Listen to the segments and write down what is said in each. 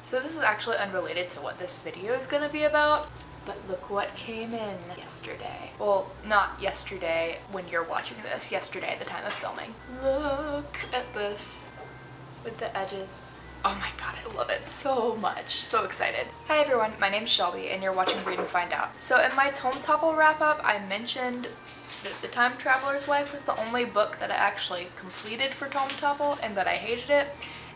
So this is actually unrelated to what this video is gonna be about, but look what came in yesterday. Well, not yesterday when you're watching this, yesterday at the time of filming. Look at this with the edges. Oh my god, I love it so much. So excited. Hi everyone, my name's Shelby and you're watching Read and Find Out. So in my Tome Topple wrap up, I mentioned that The Time Traveler's Wife was the only book that I actually completed for Tome Topple and that I hated it.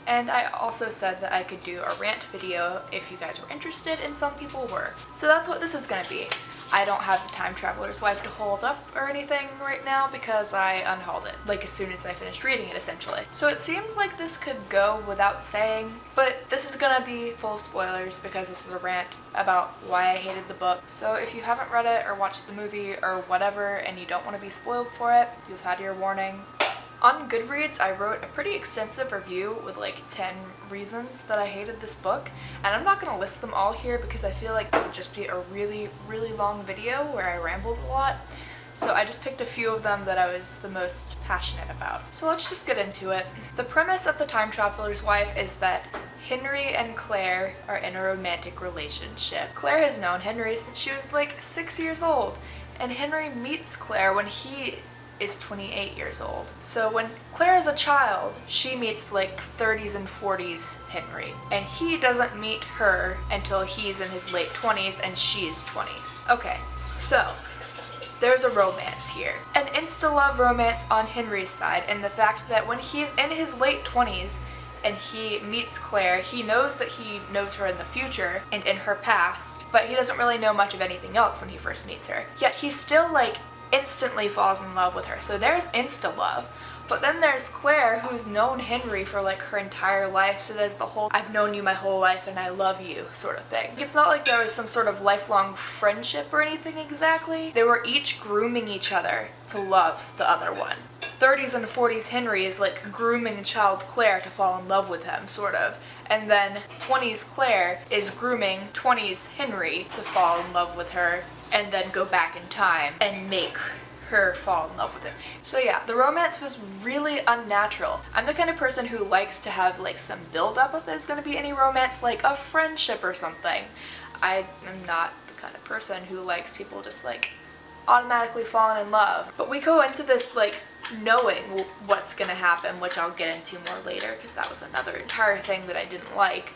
And I also said that I could do a rant video if you guys were interested, and some people were. So that's what this is gonna be. I don't have The Time Traveler's Wife to hold up or anything right now because I unhauled it, like as soon as I finished reading it essentially. So it seems like this could go without saying, but this is gonna be full of spoilers because this is a rant about why I hated the book. So if you haven't read it or watched the movie or whatever and you don't want to be spoiled for it, you've had your warning. On Goodreads, I wrote a pretty extensive review with like 10 reasons that I hated this book, and I'm not going to list them all here because I feel like that would just be a really long video where I rambled a lot. So I just picked a few of them that I was the most passionate about. So let's just get into it. The premise of The Time Traveler's Wife is that Henry and Claire are in a romantic relationship. Claire has known Henry since she was like 6 years old, and Henry meets Claire when he is 28 years old. So when Claire is a child, she meets like 30s and 40s Henry, and he doesn't meet her until he's in his late 20s and she's 20. Okay, so there's a romance here. An insta-love romance on Henry's side, and the fact that when he's in his late 20s and he meets Claire, he knows that he knows her in the future and in her past, but he doesn't really know much of anything else when he first meets her. Yet he still like instantly falls in love with her. So there's insta-love. But then there's Claire, who's known Henry for like her entire life, so there's the whole I've known you my whole life and I love you sort of thing. It's not like there was some sort of lifelong friendship or anything exactly. They were each grooming each other to love the other one. 30s and 40s Henry is like grooming child Claire to fall in love with him, sort of. And then 20s Claire is grooming 20s Henry to fall in love with her and then go back in time and make her fall in love with him. So yeah, the romance was really unnatural. I'm the kind of person who likes to have like some build-up if there's gonna be any romance, like a friendship or something. I am not the kind of person who likes people just like automatically falling in love. But we go into this like knowing what's gonna happen, which I'll get into more later because that was another entire thing that I didn't like.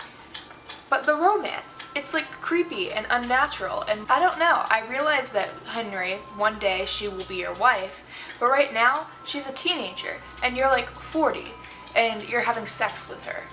But the romance, it's like creepy and unnatural, and I don't know. I realize that Henry, one day she will be your wife, but right now she's a teenager and you're like 40 and you're having sex with her.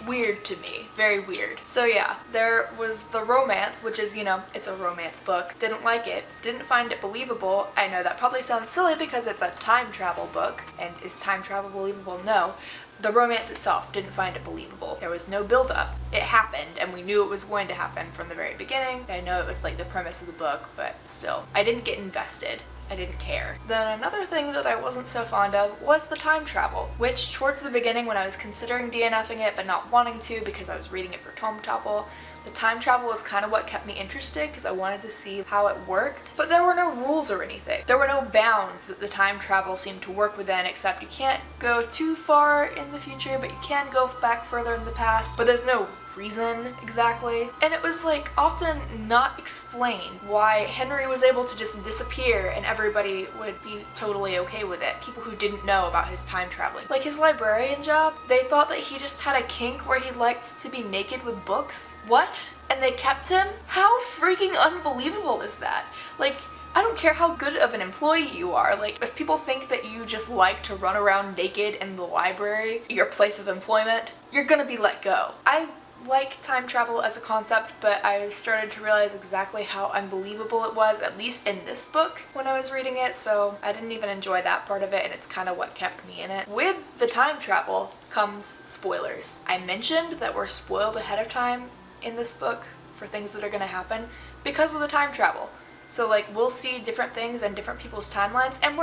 Weird to me, very weird. So yeah, there was the romance, which is, you know, it's a romance book. Didn't like it, didn't find it believable. I know that probably sounds silly because it's a time travel book, and is time travel believable? No. The romance itself, didn't find it believable. There was no build-up. It happened, and we knew it was going to happen from the very beginning. I know it was like the premise of the book, but still. I didn't get invested. I didn't care. Then another thing that I wasn't so fond of was the time travel, which towards the beginning when I was considering DNFing it but not wanting to because I was reading it for Tome Topple, the time travel was kind of what kept me interested because I wanted to see how it worked. But there were no rules or anything. There were no bounds that the time travel seemed to work within, except you can't go too far in the future, but you can go back further in the past. But there's no reason exactly. And it was like often not explained why Henry was able to just disappear and everybody would be totally okay with it. People who didn't know about his time traveling. Like his librarian job, they thought that he just had a kink where he liked to be naked with books. What? And they kept him? How freaking unbelievable is that? Like, I don't care how good of an employee you are, like, if people think that you just like to run around naked in the library, your place of employment, you're gonna be let go. I like time travel as a concept, but I started to realize exactly how unbelievable it was, at least in this book, when I was reading it, so I didn't even enjoy that part of it, and it's kind of what kept me in it. With the time travel comes spoilers. I mentioned that we're spoiled ahead of time in this book for things that are gonna happen because of the time travel. So like we'll see different things and different people's timelines and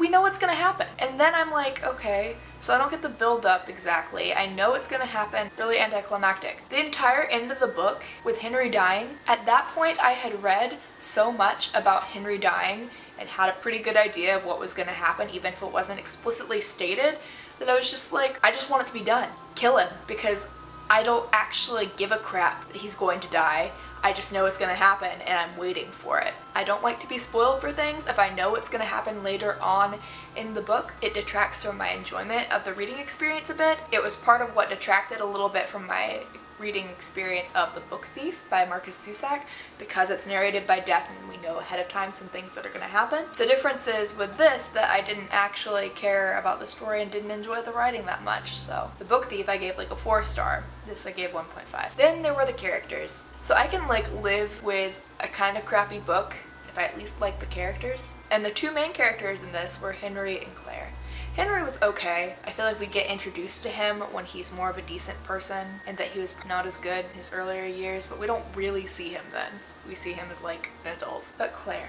we know what's gonna happen. And then I'm like, okay, so I don't get the build up exactly. I know it's gonna happen, really anticlimactic. The entire end of the book with Henry dying, at that point I had read so much about Henry dying and had a pretty good idea of what was gonna happen even if it wasn't explicitly stated. that I was just like, I just want it to be done. Kill him, because I don't actually give a crap that he's going to die. I just know it's gonna happen and I'm waiting for it. I don't like to be spoiled for things. If I know it's gonna happen later on in the book, it detracts from my enjoyment of the reading experience a bit. It was part of what detracted a little bit from my reading experience of The Book Thief by Markus Zusak, because it's narrated by death and we know ahead of time some things that are going to happen. The difference is with this that I didn't actually care about the story and didn't enjoy the writing that much. So The Book Thief I gave like a 4-star. This I gave 1.5. Then there were the characters. So I can like live with a kind of crappy book if I at least like the characters. And the two main characters in this were Henry and Claire. Henry was okay. I feel like we get introduced to him when he's more of a decent person and that he was not as good in his earlier years, but we don't really see him then. We see him as like an adult. But Claire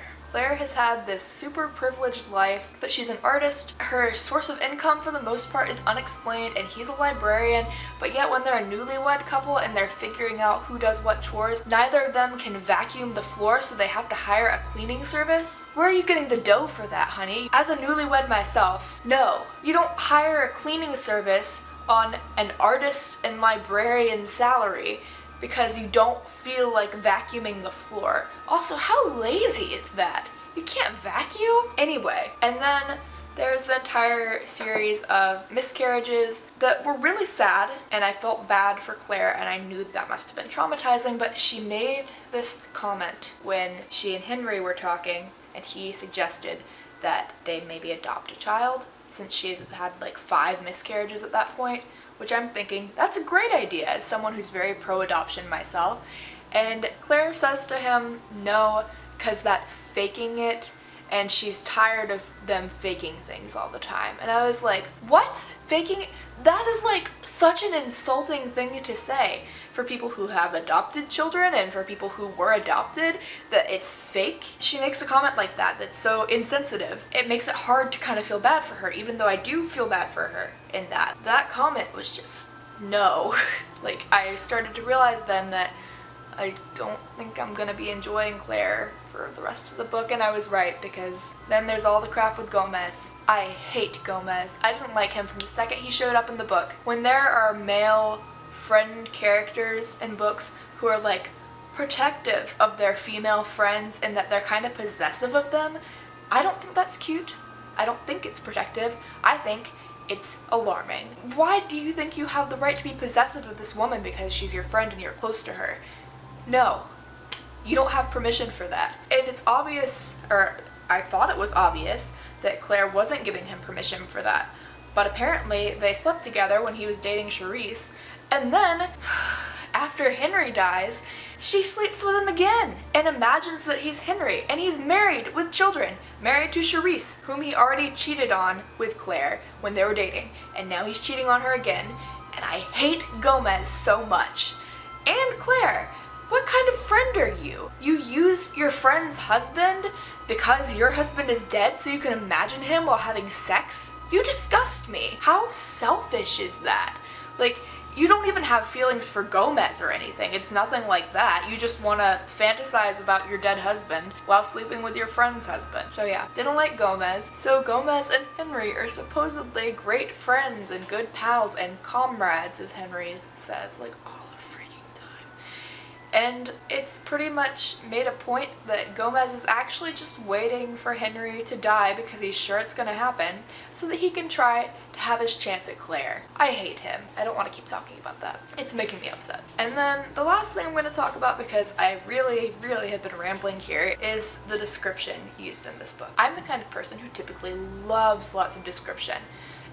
has had this super privileged life, but she's an artist. Her source of income for the most part is unexplained, and he's a librarian, but yet when they're a newlywed couple and they're figuring out who does what chores, neither of them can vacuum the floor, so they have to hire a cleaning service. Where are you getting the dough for that, honey? As a newlywed myself, no. You don't hire a cleaning service on an artist and librarian salary because you don't feel like vacuuming the floor. Also, how lazy is that? You can't vacuum? Anyway, and then there's the entire series of miscarriages that were really sad, and I felt bad for Claire, and I knew that must have been traumatizing, but she made this comment when she and Henry were talking, and he suggested that they maybe adopt a child, since she's had like 5 miscarriages at that point. Which I'm thinking, that's a great idea as someone who's very pro-adoption myself. And Claire says to him, no, because that's faking it, and she's tired of them faking things all the time. And I was like, what? Faking? That is like such an insulting thing to say for people who have adopted children and for people who were adopted, that it's fake. She makes a comment like that that's so insensitive. It makes it hard to kind of feel bad for her, even though I do feel bad for her in that. That comment was just, no. Like, I started to realize then that I don't think I'm gonna be enjoying Claire for the rest of the book, and I was right, because then there's all the crap with Gomez. I hate Gomez. I didn't like him from the second he showed up in the book. When there are male friend characters in books who are like protective of their female friends and that they're kind of possessive of them, I don't think that's cute. I don't think it's protective. I think it's alarming. Why do you think you have the right to be possessive of this woman because she's your friend and you're close to her? No. You don't have permission for that. And it's obvious, or I thought it was obvious, that Claire wasn't giving him permission for that. But apparently they slept together when he was dating Charisse, and then, after Henry dies, she sleeps with him again and imagines that he's Henry, and he's married with children, married to Charisse, whom he already cheated on with Claire when they were dating, and now he's cheating on her again, and I hate Gomez so much. And Claire, what kind of friend are you? You use your friend's husband because your husband is dead so you can imagine him while having sex? You disgust me. How selfish is that? Like, you don't even have feelings for Gomez or anything. It's nothing like that. You just want to fantasize about your dead husband while sleeping with your friend's husband. So yeah, didn't like Gomez. So Gomez and Henry are supposedly great friends and good pals and comrades, as Henry says, like all the freaking time. And it's pretty much made a point that Gomez is actually just waiting for Henry to die because he's sure it's gonna happen so that he can try to have his chance at Claire. I hate him. I don't want to keep talking about that. It's making me upset. And then the last thing I'm going to talk about, because I really have been rambling here, is the description used in this book. I'm the kind of person who typically loves lots of description.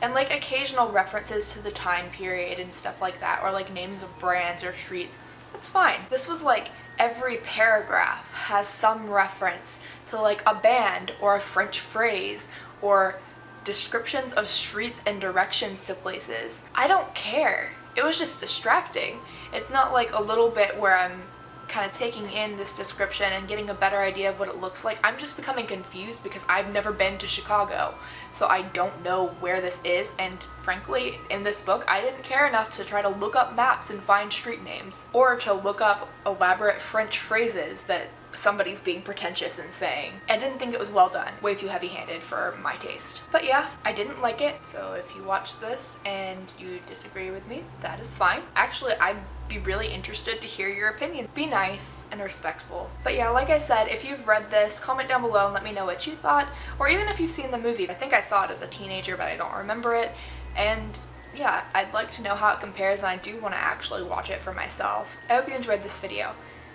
And like occasional references to the time period and stuff like that, or like names of brands or streets. That's fine. This was like every paragraph has some reference to like a band or a French phrase or descriptions of streets and directions to places. I don't care. It was just distracting. It's not like a little bit where I'm kind of taking in this description and getting a better idea of what it looks like. I'm just becoming confused because I've never been to Chicago, so I don't know where this is, and frankly, in this book, I didn't care enough to try to look up maps and find street names, or to look up elaborate French phrases that somebody's being pretentious and saying, I didn't think it was well done. Way too heavy-handed for my taste. But yeah, I didn't like it, so if you watch this and you disagree with me, that is fine. Actually, I'd be really interested to hear your opinion. Be nice and respectful. But yeah, like I said, if you've read this, comment down below and let me know what you thought, or even if you've seen the movie. I think I saw it as a teenager, but I don't remember it. And yeah, I'd like to know how it compares, and I do want to actually watch it for myself. I hope you enjoyed this video.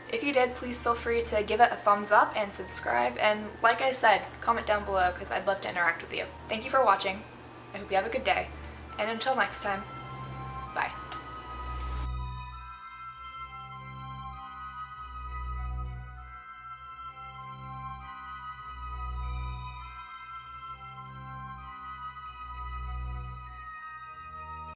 If you did, please feel free to give it a thumbs up and subscribe, and like I said, comment down below because I'd love to interact with you. Thank you for watching. I hope you have a good day, and until next time, bye.